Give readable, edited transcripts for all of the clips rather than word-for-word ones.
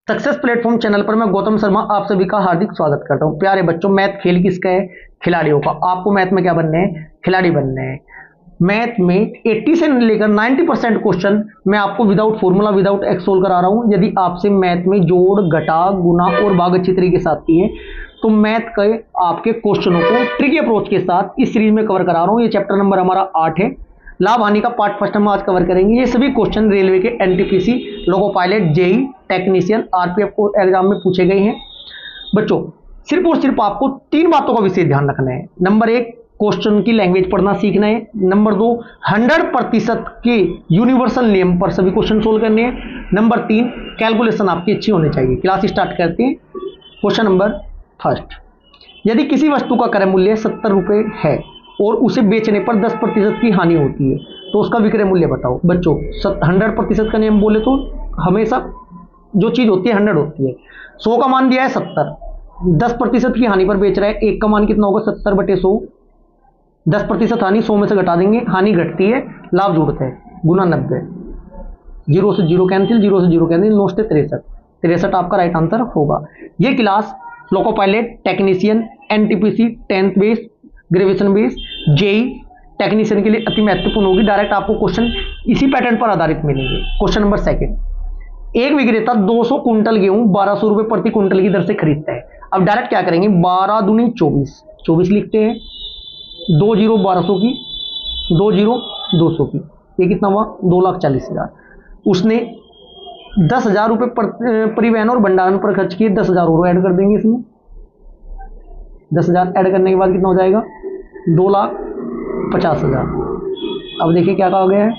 Success platform channel पर मैं गौतम शर्मा आप सभी का हार्दिक स्वागत करता हूं। प्यारे बच्चों, मैथ खेल किसका है? खिलाड़ियों का। आपको मैथ में क्या बनने हैं? खिलाड़ी बनने हैं। मैथ में 80 से लेकर 90% क्वेश्चन मैं आपको without formula without x solve करा रहा हूं। यदि आपसे मैथ में जोड़, घटा, गुना और भाग अच्छी तरीके से आती है तो मैथ के आपके क्वेश्चनों को ट्रिकी अप्रोच के साथ इस सीरीज में कवर करा रहा हूं। ये चैप्टर नंबर हमारा 8 है। लाभ हानि का पार्ट फर्स्ट हम आज कवर करेंगे। ये सभी क्वेश्चन रेलवे के NTPC, loco pilot, JE, technician, RPF को एग्जाम में पूछे गए हैं। बच्चों, सिर्फ और सिर्फ आपको 3 बातों का विशेष ध्यान रखना है। नंबर 1, क्वेश्चन की लैंग्वेज पढ़ना सीखना है। नंबर 2, 100% के यूनिवर्सल नियम पर सभी क्वेश्चन सोल्व करने हैं। नंबर 3, कैलकुलेशन आपकी अच्छी होनी चाहिए। क्लास स्टार्ट करते हैं। क्वेश्चन नंबर फर्स्ट, यदि किसी वस्तु का क्रय मूल्य 70 रुपये है और उसे बेचने पर 10% की हानि होती है तो उसका विक्रय मूल्य बताओ। बच्चों, 100% का नियम बोले तो हमेशा जो चीज होती है 100 होती है। 100 का मान दिया है 70, 10% की हानि पर बेच रहा है। 1 का मान कितना होगा? 70/100। 10% हानि 100 में से घटा देंगे, हानि घटती है, लाभ जुड़ता है, गुना 90। 0 से 0 कैंसिल, 0 से 0 कैंसिल, 9 से 63। 63 आपका राइट आंसर होगा। ये class loco pilot, technician, NTPC, 10th base, graduation base, JE, technician के लिए अति महत्वपूर्ण होगी। डायरेक्ट आपको क्वेश्चन इसी पैटर्न पर आधारित मिलेंगे। क्वेश्चन नंबर सेकंड, एक विक्रेता 200 कुंटल गेहूं 1200 रुपए प्रति कुंटल की दर से खरीदता है। अब डायरेक्ट क्या करेंगे? 12 दूनी 24, 24 लिखते हैं। 2 0 1200 की, 2 0 200 की, ये कितना हुआ? 2,40,000। उसने 10,000 रुपए परिवहन और भंडारण पर खर्च किए। 10,000 और ऐड कर देंगे इसमें। 10,000 ऐड करने के बाद कितना हो जाएगा? 2,50,000। अब देखिए क्या कहा गया है।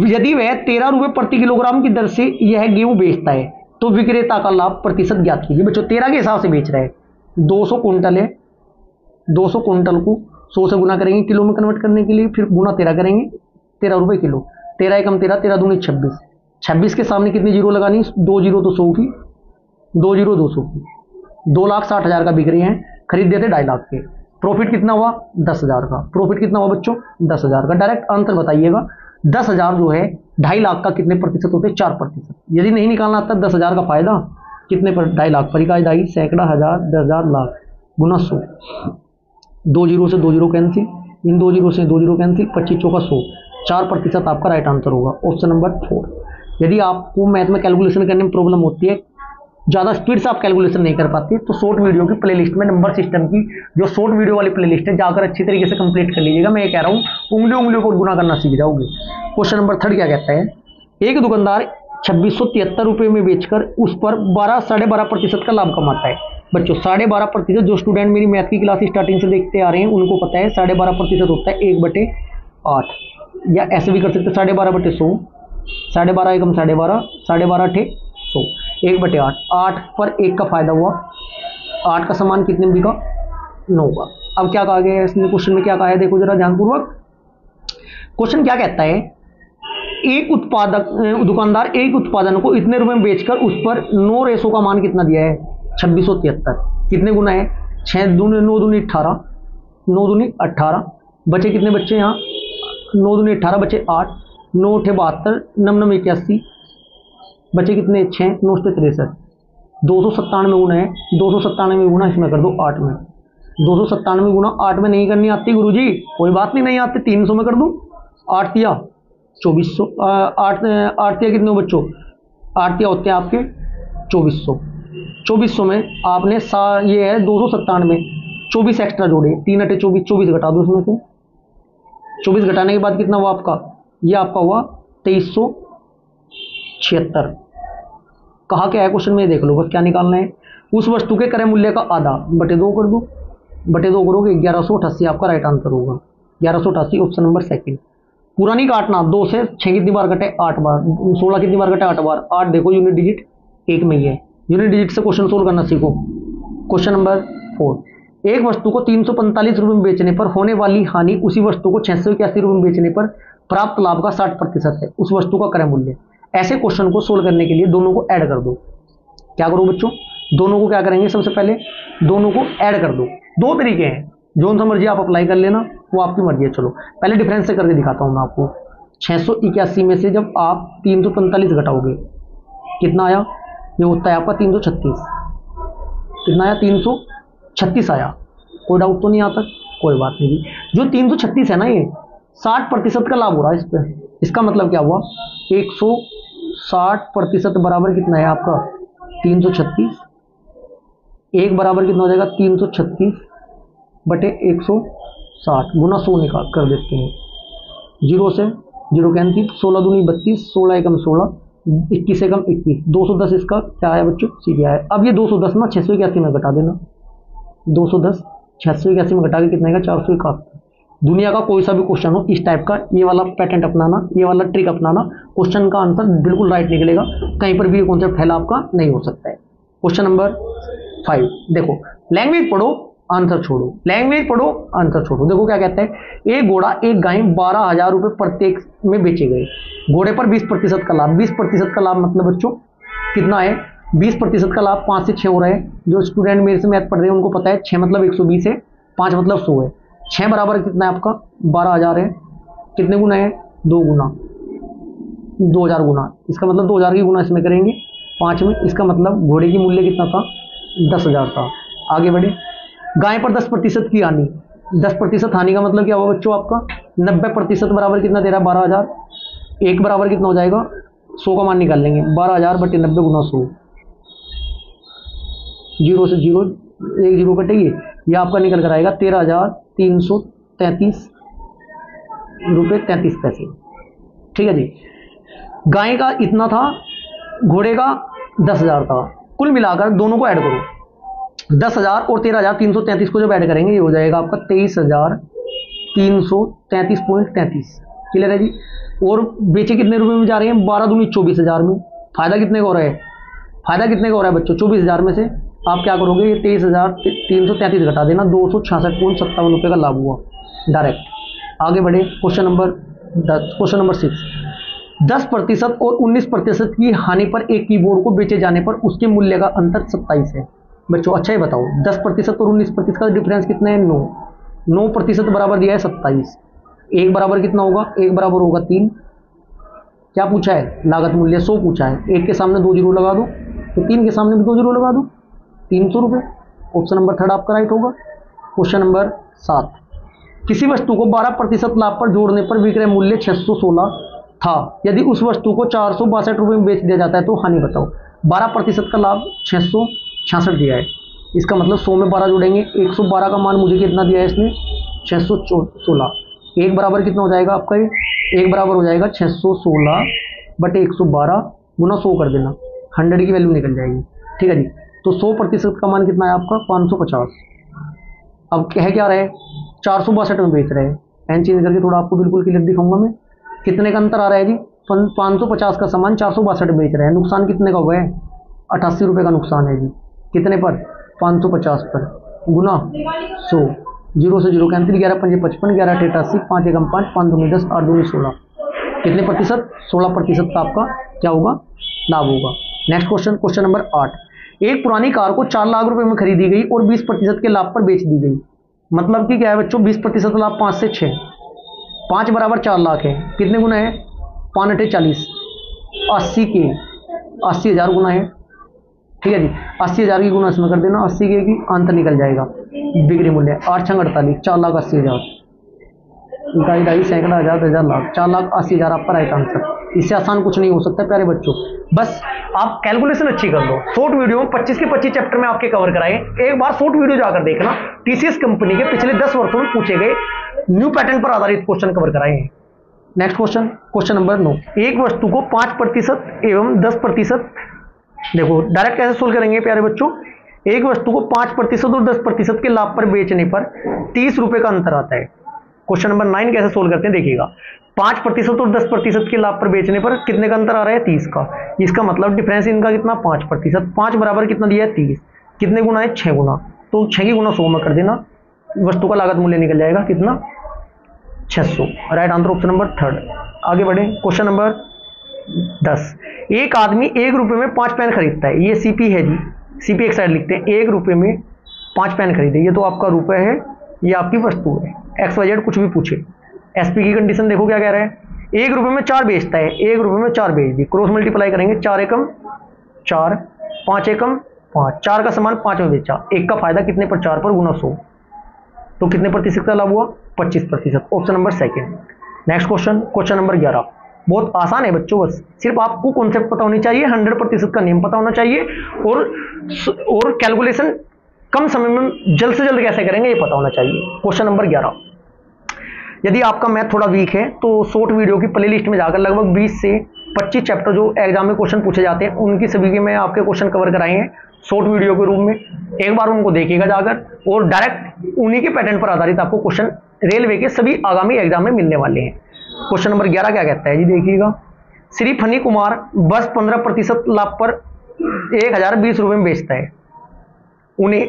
यदि वह 13 रुपए प्रति किलोग्राम की दर से यह गेहूं बेचता है तो विक्रेता का लाभ प्रतिशत ज्ञात कीजिए। बच्चों, 13 के हिसाब से बेच रहा है। 200 कुंटल है, 200 कुंटल को 100 से गुना करेंगे किलो में कन्वर्ट करने के लिए, फिर गुना 13 करेंगे, 13 रुपए किलो। 13 एकम 13, 13 दूनी 26। 26 के सामने कितनी जीरो लगानी? 2 0 तो 100 की, 2 0 200 की। 2,60,000 का बिक रहे हैं, खरीद देते 2.5 लाख के। प्रॉफिट कितना हुआ? 10,000 का। प्रॉफिट कितना हुआ बच्चों? 10,000 का। डायरेक्ट आंसर बताइएगा। 10,000 जो है 2.5 लाख का कितने प्रतिशत होते हैं? 4%। यदि नहीं निकालना आता 10,000 का फायदा कितने पर? 2.5 लाख पर। इकाई 2.5, सैकड़ा, हजार, 10,000, लाख, गुना 100। 2 0 से 2 0 कैंसिल, इन 2 0 से 2 0 कैंसिल, 25 चौका 100। 4% आपका राइट आंसर होगा। Option number 4। यदि आपको मैथ में कैलकुलेशन करने में प्रॉब्लम होती है, ज़्यादा स्पीड से आप कैलकुलेशन नहीं कर पाते, तो शॉर्ट वीडियो की प्लेलिस्ट में नंबर सिस्टम की जो शॉर्ट वीडियो वाली प्लेलिस्ट है, जाकर अच्छी तरीके से कंप्लीट कर लीजिएगा। मैं ये कह रहा हूँ, उंगलियों को गुना करना सीख जाओगे। क्वेश्चन नंबर 3 क्या कहता है? एक दुकानदार 2673 रुपये में बेचकर उस पर 12.5% का लाभ कमाता है। बच्चों, 12.5%, जो स्टूडेंट मेरी मैथ की क्लास स्टार्टिंग से देखते आ रहे हैं उनको पता है 12.5% होता है 1/8, या ऐसे भी कर सकते 12.5/100। 12.5 एकम 12.5, 12.5 100, 1/8। 8 पर 1 का फायदा हुआ। 8 का समान कितने में बिका? 9 का। अब क्या कहा गया है इसने? क्वेश्चन में क्या कहा है? देखो जरा ध्यानपूर्वक। क्वेश्चन क्या कहता है? एक उत्पादक दुकानदार एक उत्पादन को इतने रुपए में बेचकर उस पर 9 रेशो का मान कितना दिया है? 2673। कितने गुना है? 6 दूनी 9 दूनी 18, 9 दूनी 18। बचे कितने बच्चे यहाँ? 9 दूनी 18, बचे 8, 9 8 72, 9 9 81, बचे कितने? 6, 9 से 63। 297 गुना है। 297 गुना इसमें कर दो 8 में। 297 गुना 8 में नहीं करनी आती गुरुजी, कोई बात नहीं, नहीं आती, 300 में कर दूं। 8 तिया 2400, 8 तिया कितने हो बच्चों? 8 तिया होते हैं आपके 2400। 2400 में आपने ये है 297, 24 एक्स्ट्रा जोड़े, 3 8 24, 24 घटा दो उसमें से। 24 घटाने के बाद कितना हुआ आपका? ये आपका हुआ 2376। कहा क्या है क्वेश्चन में? देख लो बस क्या निकालना है। उस वस्तु के क्रय मूल्य का आधा बटे 2 कर दो। बटे 2 करोगे 1188 आपका राइट आंसर होगा। 1188 ऑप्शन नंबर 2। पूरा नहीं काटना। 2 से 6 कितनी बार कटे? 8 बार। 16 कितनी बार कटे? 8 बार। 8 देखो यूनिट डिजिट 1 में ही है। यूनिट डिजिट से क्वेश्चन सोल्व करना सीखो। क्वेश्चन नंबर 4, एक वस्तु को 345 रुपये में बेचने पर होने वाली हानि उसी वस्तु को 681 रुपये में बेचने पर प्राप्त लाभ का 60% है। उस वस्तु का क्रय मूल्य। ऐसे क्वेश्चन को सोल्व करने के लिए दोनों को ऐड कर दो। क्या करो बच्चों? दोनों को क्या करेंगे? सबसे पहले दोनों को ऐड कर दो। 2 तरीके हैं, जो सा मर्जी आप अप्लाई कर लेना, वो आपकी मर्जी है। चलो पहले डिफरेंस से करके दिखाता हूं मैं आपको। 681 में से जब आप 345 घटाओगे कितना आया? ये होता है आपका 336। कितना आया? 336 आया। कोई डाउट तो नहीं आता? कोई बात नहीं। जो 336 है ना, ये 60% का लाभ हो रहा है इस पर। इसका मतलब क्या हुआ? 160% बराबर कितना है आपका? 336। एक बराबर कितना हो जाएगा? 336 बटे 160 गुना 100 निकाल कर देते हैं। जीरो से जीरो कैंसिल, 16 दूनी 32, 16 एकम 16, 21 एकम 21, 210 इसका क्या आया बच्चों? सीधे आया। अब ये 210 ना 681 में घटा देना। 210 681 में घटा के कितना आएगा? 471। दुनिया का कोई सा भी क्वेश्चन हो इस टाइप का, ये वाला पैटर्न अपनाना, ये वाला ट्रिक अपनाना, क्वेश्चन का आंसर बिल्कुल राइट निकलेगा। कहीं पर भी ये कॉन्सेप्ट फैला आपका नहीं हो सकता है। क्वेश्चन नंबर 5 देखो, लैंग्वेज पढ़ो आंसर छोड़ो, लैंग्वेज पढ़ो आंसर छोड़ो। देखो क्या कहता है, एक घोड़ा एक गाय 12,000 रुपये प्रत्येक में बेचे गए। घोड़े पर 20% का लाभ। 20% का लाभ मतलब बच्चों कितना है? 20% का लाभ 5 से 6 हो रहा है। जो स्टूडेंट मेरे से मैथ पढ़ रहे हैं उनको पता है 6 मतलब 120 है, 5 मतलब 100 है। 6 बराबर कितना है आपका? 12,000 है। कितने गुना है? 2 गुना, 2,000 गुना। इसका मतलब 2,000 की गुना इसमें करेंगे 5 में। इसका मतलब घोड़े की मूल्य कितना था? 10,000 था। आगे बढ़े, गाय पर 10% की हानि। 10% हानि का मतलब क्या हुआ बच्चों आपका? 90% बराबर कितना दे रहा है? 12,000। एक बराबर कितना हो जाएगा? 100 का मान निकाल लेंगे। 12,000 बटे 90 गुना 100। जीरो से जीरो, एक जीरो कटेगी, यह आपका निकल कर आएगा 13,333 रुपये 33 पैसे। ठीक है जी। गाय का इतना था, घोड़े का 10,000 था। कुल मिलाकर दोनों को ऐड करो, 10,000 और 13,333 को जब ऐड करेंगे ये हो जाएगा आपका 23,333.33। क्लियर है जी। और बेचे कितने रुपए में जा रहे हैं? 12 दूनी 24,000 में। फायदा कितने का हो रहा है? फायदा कितने का हो रहा है बच्चों? 24,000 में से आप क्या करोगे? ये 23,333 घटा देना, 266.57 रुपये का लाभ हुआ डायरेक्ट। आगे बढ़े, क्वेश्चन नंबर 10, क्वेश्चन नंबर 6। 10% और 19% की हानि पर एक कीबोर्ड को बेचे जाने पर उसके मूल्य का अंतर 27 है। बच्चों अच्छा ही बताओ, 10% और 19% का डिफरेंस कितना है? 9। 9% बराबर दिया है 27। एक बराबर कितना होगा? एक बराबर होगा 3। क्या पूछा है? लागत मूल्य 100 पूछा है। एक के सामने 2 जीरो लगा दो, तो 3 के सामने भी 2 जीरो लगा दो, 300 रुपये। ऑप्शन नंबर 3 आपका राइट होगा। Question number 7। किसी वस्तु को 12% लाभ पर जोड़ने पर विक्रय मूल्य 616 था। यदि उस वस्तु को 462 रुपये में बेच दिया जाता है तो हानि बताओ। 12% का लाभ 666 दिया है। इसका मतलब 100 में 12 जोड़ेंगे, 112 का मान मुझे कितना दिया है इसने? 616। एक बराबर कितना हो जाएगा आपका? ये एक बराबर हो जाएगा 616 बटे 112 गुना 100 कर देना, 100 की वैल्यू निकल जाएगी। ठीक है जी। तो 100% का मान कितना है आपका? 550। अब कह क्या रहे? 462 में बेच रहे हैं। एन चेंज करके थोड़ा आपको बिल्कुल क्लियर दिखाऊंगा मैं। कितने का अंतर आ रहा है जी? 550 का सामान 462 बेच रहे हैं। नुकसान कितने का हुआ है? 88 रुपये का नुकसान है जी। कितने पर? 550 पर गुना 100। जीरो से जीरो कैंसिल, 11 पंजे 55, 11 अठे 88, 5 एकम 5, 5 दूनी 10, 8 दूनी 16। कितने प्रतिशत? 16% का आपका क्या होगा? लाभ होगा। Next question, question number 8। एक पुरानी कार को 4 लाख रुपए में खरीदी गई और 20% के लाभ पर बेच दी गई। मतलब कि क्या है बच्चों? 20% लाभ 5 से 6, 5 बराबर 4 लाख है। कितने गुना है? 5 अठे 40, 80 के 80,000 गुना है। ठीक है जी। 80,000 की गुना इसमें कर देना, 80 के की अंतर निकल जाएगा। बिक्री मूल्य 8 छंग 48, 4,80,000। इकाई ढाई सैकड़ा हजार 1000 लाख, 4,80,000 आपका राइट आंसर। इससे आसान कुछ नहीं हो सकता प्यारे बच्चों। बस आप कैलकुलेशन अच्छी कर लो। शॉर्ट वीडियो 25 के 25 चैप्टर में आपके कवर कराए। एक बार शॉर्ट वीडियो जाकर देखना, टीसीएस कंपनी के पिछले 10 वर्षों में पूछे गए न्यू पैटर्न पर आधारित क्वेश्चन कवर कराए हैं। Next question, question number 9। एक वस्तु को 5% एवं 10%, देखो डायरेक्ट कैसे सोल्व करेंगे प्यारे बच्चों? एक वस्तु को 5% और 10% के लाभ पर बेचने पर 30 रुपए का अंतर आता है। क्वेश्चन नंबर 9 कैसे सोल्व करते हैं देखिएगा। 5% और 10% के लाभ पर बेचने पर कितने का अंतर आ रहा है? 30 का। इसका मतलब डिफरेंस इनका कितना? 5%। 5 बराबर कितना दिया है? 30। कितने गुना है? 6 गुना। तो 6 की गुना 100 में कर देना, वस्तु का लागत मूल्य निकल जाएगा कितना? 600। Right answer option number 3। आगे बढ़े, क्वेश्चन नंबर 10। एक आदमी 1 रुपये में 5 पेन खरीदता है। ये सीपी है जी, सीपी एक साइड लिखते हैं। 1 रुपये में 5 पेन खरीदे, ये तो आपका रुपए है, ये आपकी वस्तु है। XYZ कुछ भी पूछे। एसपी की कंडीशन देखो क्या कह रहा है? 1 रुपये में 4 बेचता है, 1 रुपये में 4 बेच दी। क्रॉस मल्टीप्लाई करेंगे, 4 एकम 4, 5 एकम 5, 4 का सामान 5 में बेचा, 1 का फायदा कितने पर, 4 पर गुना 100, तो कितने प्रतिशत का लाभ हुआ, 25%। Option number second. Next question, question number 11, बहुत आसान है बच्चों, बस सिर्फ आपको कॉन्सेप्ट पता होनी चाहिए, 100% का नियम पता होना चाहिए, और कैलकुलेशन कम समय में जल्द से जल्द कैसे करेंगे ये पता होना चाहिए। क्वेश्चन नंबर 11, यदि आपका मैथ थोड़ा वीक है तो शॉर्ट वीडियो की प्लेलिस्ट में जाकर लगभग 20 से 25 चैप्टर जो एग्जाम में क्वेश्चन पूछे जाते हैं उनकी सभी के मैं आपके क्वेश्चन कवर कराए हैं शॉर्ट वीडियो के रूप में, एक बार उनको देखिएगा जाकर, और डायरेक्ट उन्हीं के पैटर्न पर आधारित आपको क्वेश्चन रेलवे के सभी आगामी एग्जाम में मिलने वाले हैं। क्वेश्चन नंबर 11 क्या कहता है जी, देखिएगा, श्री फनी कुमार बस 15% लाभ पर 1020 रुपये में बेचता है, उन्हें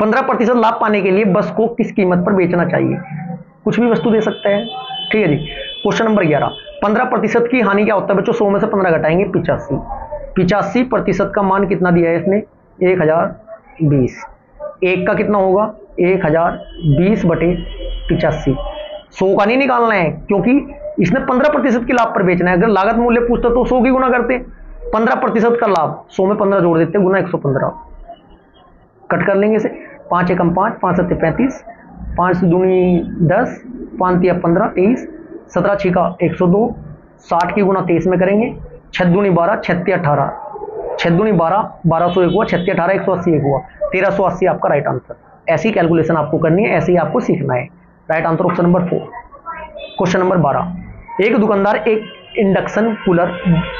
15% लाभ पाने के लिए बस को किस कीमत पर बेचना चाहिए, कुछ भी वस्तु दे सकता है, ठीक है जी। क्वेश्चन नंबर 11, 15% की हानि क्या होता है बच्चों, 100 में से 15 घटाएंगे 85% का मान कितना दिया है इसने, 1020, एक का कितना होगा 1020 बटे 85, 100 का नहीं निकालना है क्योंकि इसने 15% के लाभ पर बेचना है, अगर लागत मूल्य पूछता तो 100 की गुना करते, 15% का लाभ 100 में 15 जोड़ देते, गुना 115, कट कर लेंगे इसे, 5 एकम 5, 5 सत्ते 35, 5 दूनी 10, 5 तिया 15 23, 17 छिका 102, 60 की गुना 23 में करेंगे, 6 दूनी 12, 6 तिया 18, 6 दूनी 12, 1201 हुआ, 6 तिया 18, 180 एक हुआ, 1380 आपका राइट आंसर। ऐसी कैलकुलेशन आपको करनी है, ऐसे ही आपको सीखना है। Right answer option number 4। Question number 12, एक दुकानदार एक इंडक्शन कूलर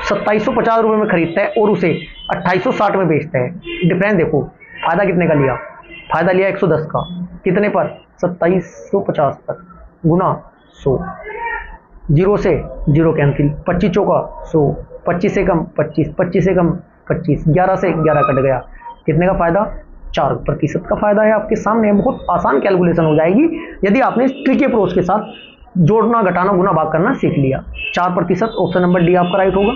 2750 रुपये में खरीदता है और उसे 2860 में बेचता है, डिफरेंस देखो, फायदा कितने का लिया, फायदा लिया 110 का, कितने पर, 2750 पर, गुना 100, 0 से 0 कैंसिल, 25 चौका 100, 25 से कम 25, 25 से कम 25, 11 से 11 कट गया, कितने का फायदा, 4% का फायदा है आपके सामने। बहुत आसान कैलकुलेशन हो जाएगी यदि आपने ट्रिकी अप्रोच के साथ जोड़ना घटाना गुना भाग करना सीख लिया। 4%, ऑप्शन नंबर डी आपका राइट होगा।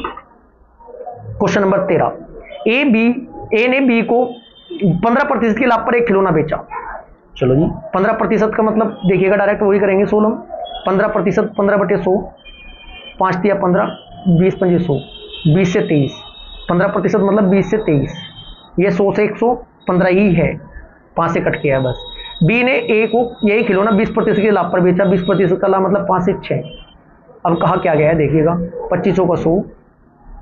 क्वेश्चन नंबर 13, ए ने बी को 15% के लाभ पर एक खिलौना बेचा, चलो जी 15% का मतलब देखिएगा डायरेक्ट वही करेंगे 16, 15%, 15 बटे 100, 5 तिया 15, 20 पंजे 100, 20 से 23, 15% मतलब 20 से 23, ये 100 से 115 ही है, 5 से कट किया है बस। बी ने ए को यही खिलौना 20% के लाभ पर बेचा, 20% का लाभ मतलब 5 से 6, अब कहा क्या गया है देखिएगा, 25 का 100,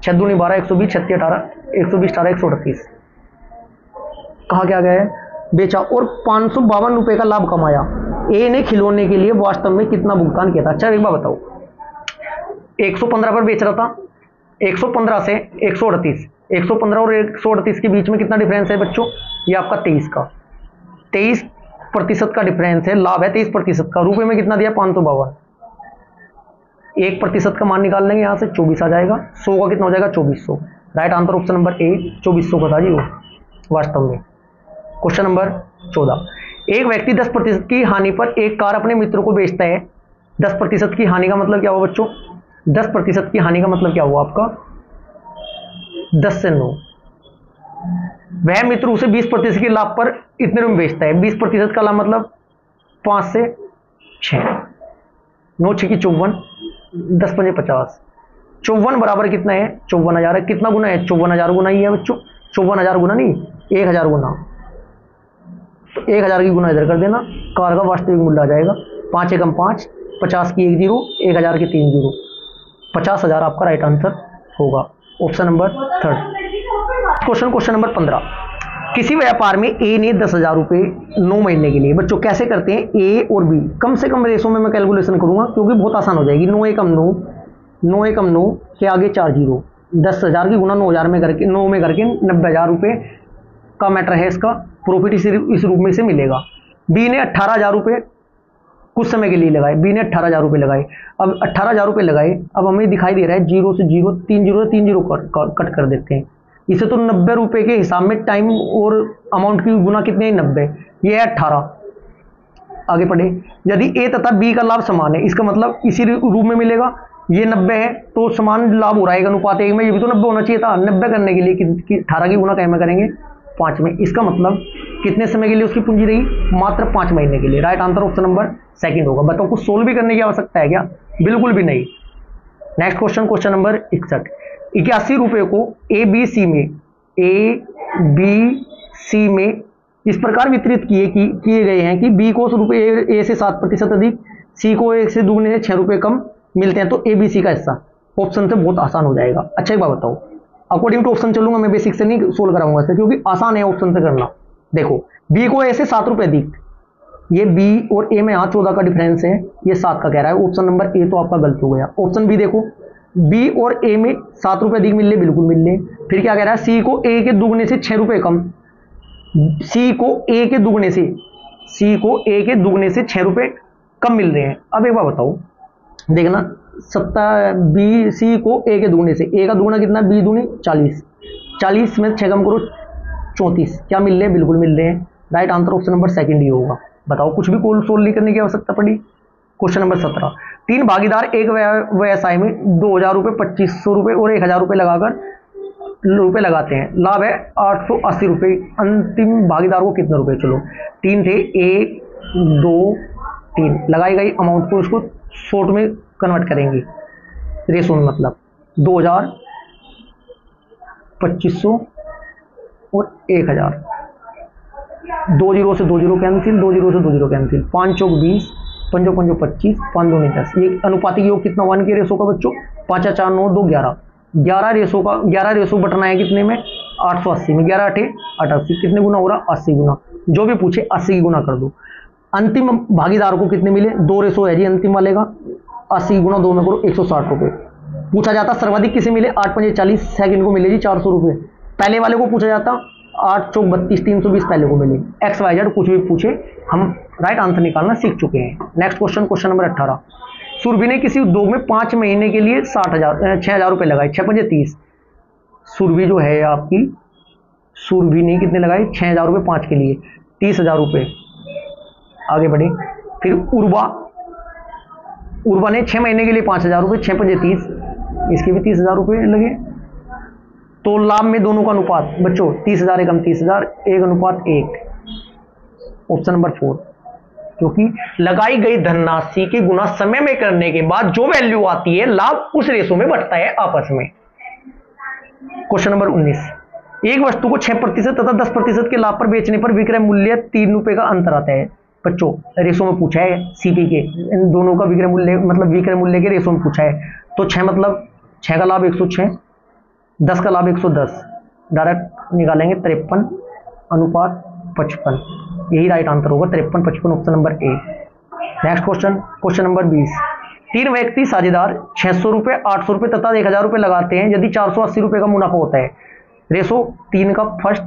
6 दूनी 12, 120, 6 18, 120 18, 138, कहा क्या गया है, बेचा और 552 रुपये का लाभ कमाया। ए ने खिलौने के लिए वास्तव में कितना भुगतान किया था, अच्छा एक बार बताओ, 115 पर बेच रहा था, 115 से 138, 115 और 138 के बीच में कितना डिफरेंस है बच्चों, ये आपका 23 का, 23% का डिफरेंस है, लाभ है 23% का, रुपए में कितना दिया 552, 1% का मान निकाल लेंगे यहाँ से 24 आ जाएगा, 100 का कितना हो जाएगा 2400। Right answer option number A 2400 का था जी वो वास्तव में। क्वेश्चन नंबर 14, एक व्यक्ति 10% की हानि पर एक कार अपने मित्र को बेचता है, 10% की हानि का मतलब क्या हुआ बच्चों, 10% की हानि का मतलब क्या हुआ आपका, 10 से 9, वह मित्र उसे 20% के लाभ पर इतने रुपये बेचता है, 20% का लाभ मतलब 5 से 6, 9 6 54, 10 पंजे 50, 54 बराबर कितना है 54,000 है, कितना गुना है 54,000 गुना ही है बच्चों, 54,000 गुना नहीं 1,000 गुना, तो 1,000 की गुना इधर कर देना, कार का वास्तविक मूल्य आ जाएगा 5 एकम 5, 50 की 1 जीरो, 1,000 की 3 जीरो, 50,000 आपका राइट आंसर होगा ऑप्शन नंबर 3। क्वेश्चन नंबर 15, किसी व्यापार में ए ने 10,000 रुपये 9 महीने के लिए, बच्चों कैसे करते हैं ए और बी, कम से कम रेशो में मैं कैलकुलेशन करूंगा क्योंकि बहुत आसान हो जाएगी, 9 एकम 9, 9 एकम 9 के आगे 4 जीरो, 10,000 की गुना 9,000 में करके 9 में करके 90,000 रुपये का मैटर है, इसका प्रॉफिट इस रूप में से मिलेगा। बी ने 18,000 रुपये कुछ समय के लिए लगाए, बी ने 18,000 रुपये लगाए, अब 18,000 रुपये लगाए, अब हमें दिखाई दे रहा है 0 से 0, 3 जीरो कट कर देते हैं, इसे तो 90 रुपये के हिसाब में टाइम और अमाउंट की गुना कितने हैं 90, ये है 18। आगे पढ़े, यदि ए तथा बी का लाभ समान है, इसका मतलब इसी रूप में मिलेगा, ये 90 है तो समान लाभ हो रहा है अनुपात 1 में, ये भी तो 90 होना चाहिए था, 90 करने के लिए 18 की गुना कैसे करेंगे 5 में, इसका मतलब कितने समय के लिए उसकी पूंजी रही, मात्र 5 महीने के लिए। राइट आंसर ऑप्शन नंबर 2 होगा। बताओ कुछ सोल्व भी करने की आवश्यकता है क्या, बिल्कुल भी नहीं। नेक्स्ट क्वेश्चन, क्वेश्चन नंबर 61, 81 रुपये को ए बी सी में ए बी सी में इस प्रकार वितरित किए गए हैं कि बी को रुपये ए से 7% अधिक, सी को ए से दुगने से 6 रुपये कम मिलते हैं, तो ए बी सी का हिस्सा। ऑप्शन से बहुत आसान हो जाएगा। अच्छा एक बात बताओ, अकॉर्डिंग टू ऑप्शन चलूंगा मैं, बेसिक से नहीं सोल्व कराऊंगा इसे, क्योंकि आसान है ऑप्शन से करना। देखो बी को ए से 7 रुपये अधिक, ये बी और ए में यहाँ 14 का डिफरेंस है, ये 7 का कह रहा है। ऑप्शन नंबर ए तो आपका गलत हो गया। ऑप्शन बी देखो, बी और ए में 7 रुपये अधिक मिल रहे, बिल्कुल मिल रहे। फिर क्या कह रहा है, सी को ए के दुगने से 6 रुपये कम, सी को ए के दुगने से 6 रुपये कम मिल रहे हैं। अब एक बार बताओ, देखना बी सी को ए के दुगने से, ए का दुगना कितना, बी दुनी 40, 40 में 6 कम करो 34, क्या मिल रहे हैं, बिल्कुल मिल रहे हैं। Right answer option number second ही होगा। बताओ, कुछ भी सोल्व नहीं करने की आवश्यकता पड़ी। क्वेश्चन नंबर 17, 3 भागीदार एक व्यवसाय में 2000 रुपये, 2500 रुपये और 1000 रुपये लगाते हैं, लाभ है 880 रुपये। अंतिम भागीदार को कितने रुपए, चलो 3 थे, 1 2 3 लगाई गई अमाउंट को इसको शॉर्ट में कन्वर्ट करेंगे, रेशो में, मतलब 2000, 2500 और 1000। 2 0 से 2 0 कैंसिल, 2 0 से 2 0 कैंसिल, 5 चौक 20, 5 5 25, 5 2 10। ये अनुपातिक योग कितना 1 के रेशो का बच्चों, 5 4 9 2 11, 11 रेशो का, 11 रेशो बटना है कितने में, 880 में, 11 8 88, कितने गुना हो रहा, 80 गुना। जो भी पूछे 80 की गुना कर दो। अंतिम भागीदार को कितने मिले, 2 रेशो है जी अंतिम वाले का, 80 गुना 2 में करो 160 रुपये। पूछा जाता सर्वाधिक किसे मिले, 8 5 40, सेकंड को मिले जी 400 रुपये। पहले वाले को पूछा जाता 8 चौक 32, 320 पहले को मिले। एक्स वाई जेड कुछ भी पूछे, हम राइट आंसर निकालना सीख चुके हैं। Next question, question number 18, Surabhi ने किसी उद्योग में 5 महीने के लिए 6,000 रुपये लगाए, 6 5 30। सुरभि जो है आपकी, सुरभि ने कितने लगाए, 6,000 रुपये 5 के लिए, 30,000 रुपये। आगे बढ़े, फिर उर्वा ने 6 महीने के लिए 5,000 रुपये, 6 5 30, इसके भी 30,000 रुपये लगे। तो लाभ में दोनों का अनुपात बच्चों 30,000 एकम 30,000, 1:1। ऑप्शन नंबर 4, क्योंकि लगाई गई धनराशि की गुना समय में करने के बाद जो वैल्यू आती है, लाभ उस रेशो में बढ़ता है आपस में। क्वेश्चन नंबर 19, एक वस्तु को 6% तथा 10% के लाभ पर बेचने पर विक्रय मूल्य 3 रुपए का अंतर आता है। बच्चों रेशो में पूछा है, सीपी के इन दोनों का विक्रय मूल्य, मतलब विक्रय मूल्य के रेशो में पूछा है। तो 6 मतलब 6 का लाभ 106, 10 का लाभ 110, डायरेक्ट निकालेंगे 53 अनुपात 55, यही राइट आंसर होगा 53 55, option number A. Next question, question number 20, 3 व्यक्ति साझेदार 600 रुपये, 800 रुपये तथा 1000 रुपये लगाते हैं, यदि 480 रुपये का मुनाफा होता है। रेशो 3 का फर्स्ट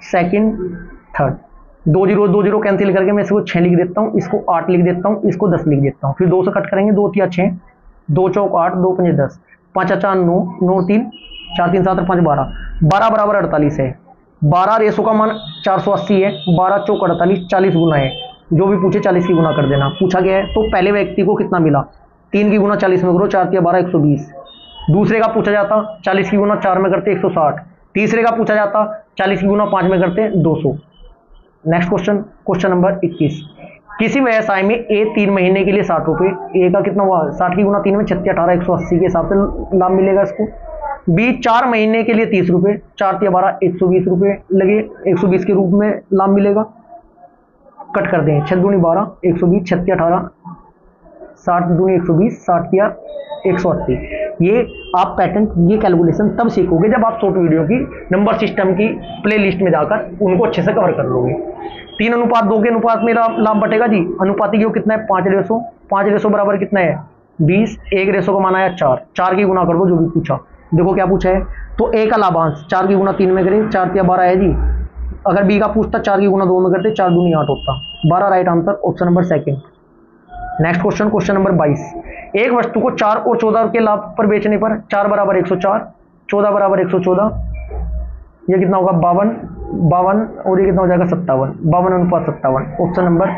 सेकंड थर्ड, 2 0 2 0 कैंसिल करके मैं इसको 6 लिख देता हूँ, इसको 8 लिख देता हूँ, इसको 10 लिख देता हूँ। फिर 2 से कट करेंगे, 2 3 6, 2 चौक 8, 2 5 10, 5 4 9, 9 3, 4 3 7 5 12, 12 बराबर 48 है। 12 रेशो का मान 480 है, 12 चौक 48, 40 गुना है। जो भी पूछे 40 की गुना कर देना। पूछा गया है तो पहले व्यक्ति को कितना मिला, 3 की गुना 40 में करो, 4 3 12 120। दूसरे का पूछा जाता 40 की गुना 4 में करते 160। तीसरे का पूछा जाता 40 की गुना 5 में करते 200। नेक्स्ट क्वेश्चन, क्वेश्चन नंबर 21, किसी व्यवसाय में ए 3 महीने के लिए 60 रुपये, ए का कितना हुआ, 60 की गुना 3 में 36 18 180 के हिसाब से लाभ मिलेगा इसको। बी 4 महीने के लिए 30 रुपये, 4 3 12 120 रुपये लगे, 120 के रूप में लाभ मिलेगा। कट कर दें, 6 दूनी 12 120, 36 18, 60 दूनी 120, 60 किया 180। ये आप पैटर्न, ये कैलकुलेशन तब सीखोगे जब आप शॉर्ट वीडियो की नंबर सिस्टम की प्लेलिस्ट में जाकर उनको अच्छे से कवर कर लोगे। 3 अनुपात 2 के अनुपात में लाभ बटेगा जी। अनुपातिक योग कितना है, 5 रेशो, 5 रेशो बराबर कितना है 20, 1 रेशो का माना है 4, 4 की गुना कर दो जो भी पूछा। देखो क्या पूछा है, तो ए का लाभांश 4 की गुना 3 में करें, 4 3 12 है जी। अगर बी का पूछता 4 की गुना 2 में करते, 4 दूनी 8 होता, 12 right answer, option number second. Next question, question number 22, एक वस्तु को 4 और 14 के लाभ पर बेचने पर 4 बराबर 104, 14 बराबर 114, ये कितना होगा 52 और ये कितना हो जाएगा 57, 52 अनुपात 57, ऑप्शन नंबर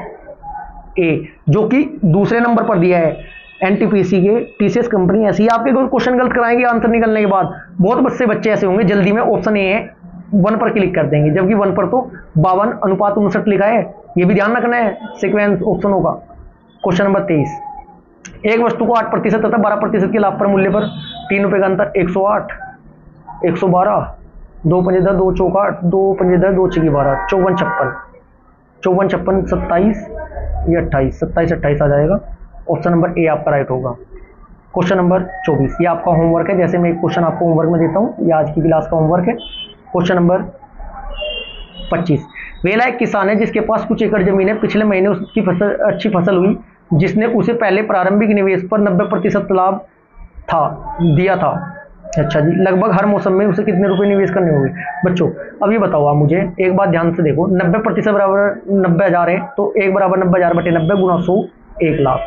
ए, जो कि दूसरे नंबर पर दिया है एनटीपीसी के। टीसीएस कंपनी ऐसी, आपके क्वेश्चन गलत कराएंगे आंसर निकलने के बाद। बहुत से बच्चे ऐसे होंगे जल्दी में ऑप्शन ए है 1 पर क्लिक कर देंगे, जबकि 1 पर तो 52 अनुपात 59 लिखा है, ये भी ध्यान रखना है सीक्वेंस ऑप्शन होगा। क्वेश्चन नंबर 23, एक वस्तु को 8% तथा 12% के लाभ पर मूल्य पर 3 रुपए का अंतर 108, 112, दो पंजे 10, दो चौका 2 पंजे 10, दो छक्के 12, 54 56, 54 56 27, ये 28, 27 28 आ जाएगा। ऑप्शन नंबर ए आपका राइट होगा। क्वेश्चन नंबर 24, ये आपका होमवर्क है। जैसे मैं एक क्वेश्चन आपको होमवर्क में देता हूँ, ये आज की क्लास का होमवर्क है। क्वेश्चन नंबर 25, वेला एक किसान है जिसके पास कुछ एकड़ जमीन है। पिछले महीने उसकी फसल अच्छी फसल हुई, जिसने उसे पहले प्रारंभिक निवेश पर 90% लाभ दिया था। अच्छा जी, लगभग हर मौसम में उसे कितने रुपए निवेश करने होंगे? बच्चों अब ये बताओ आप मुझे, एक बात ध्यान से देखो, 90% बराबर 90,000 है, तो 1 बराबर 90,000 बटे 90 गुना 100, 1 lakh.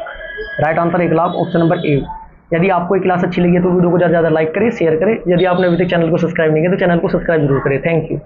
Right answer 1 lakh, option number A. यदि आपको ये क्लास अच्छी लगी है तो वीडियो को ज़्यादा से ज़्यादा लाइक करें, शेयर करें। यदि आपने अभी तक चैनल को सब्सक्राइब नहीं किया तो चैनल को सब्सक्राइब जरूर करें। Thank you.